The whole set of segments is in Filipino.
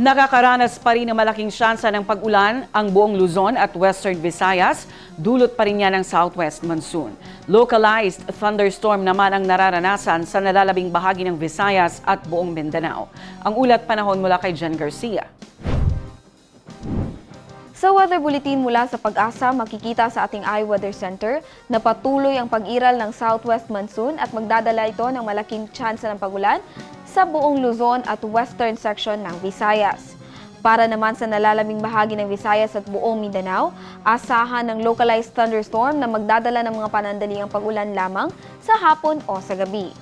Nakakaranas pa rin ng malaking tsansa ng pag-ulan ang buong Luzon at Western Visayas, dulot pa rin yan ng southwest monsoon. Localized thunderstorm naman ang nararanasan sa nalalabing bahagi ng Visayas at buong Mindanao. Ang ulat panahon mula kay Jen Garcia. Sa weather bulletin mula sa Pag-asa, makikita sa ating iWeather Center na patuloy ang pag-iral ng southwest monsoon at magdadala ito ng malaking tsansa ng pag-ulan sa buong Luzon at western section ng Visayas. Para naman sa nalalaming bahagi ng Visayas at buong Mindanao, asahan ng localized thunderstorm na magdadala ng mga panandaliang pag-ulan lamang sa hapon o sa gabi.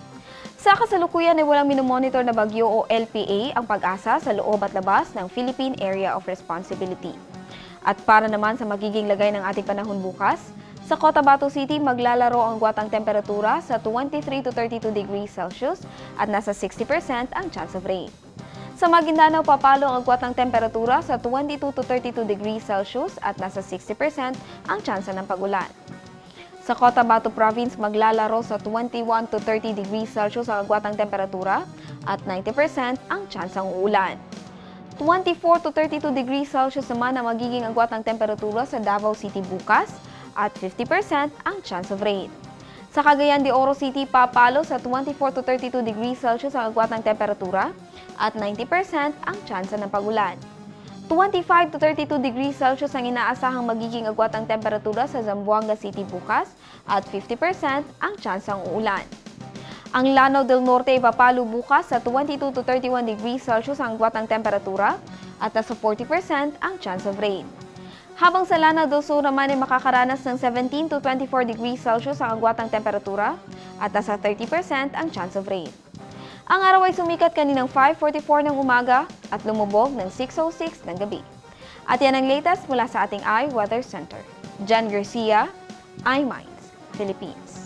Sa kasalukuyan ay walang minomonitor na bagyo o LPA ang Pag-asa sa loob at labas ng Philippine Area of Responsibility. At para naman sa magiging lagay ng ating panahon bukas, sa Cotabato City maglalaro ang agwatang temperatura sa 23 to 32 degrees Celsius at nasa 60% ang chance of rain. Sa Maguindanao papalo ang agwatang temperatura sa 22 to 32 degrees Celsius at nasa 60% ang chance ng pag-ulan. Sa Cotabato Province maglalaro sa 21 to 30 degrees Celsius ang agwatang temperatura at 90% ang chance ng uulan. 24 to 32 degrees Celsius naman ang magiging agwatang temperatura sa Davao City bukas at 50% ang chance of rain. Sa Cagayan de Oro City, papalo sa 24 to 32 degrees Celsius ang agwatang temperatura at 90% ang chance ng pag-ulan. 25 to 32 degrees Celsius ang inaasahang magiging agwatang temperatura sa Zamboanga City bukas at 50% ang chance ng uulan. Ang Lanao del Norte ay papalo bukas sa 22 to 31 degrees Celsius ang agwatang temperatura at nasa 40% ang chance of rain. Habang sa Lanao del Sur naman ay makakaranas ng 17 to 24 degrees Celsius ang agwatang temperatura at nasa 30% ang chance of rain. Ang araw ay sumikat kaninang 5:44 ng umaga at lumubog ng 6:06 ng gabi. At yan ang latest mula sa ating iWeather Center. Jen Garcia, iMinds, Philippines.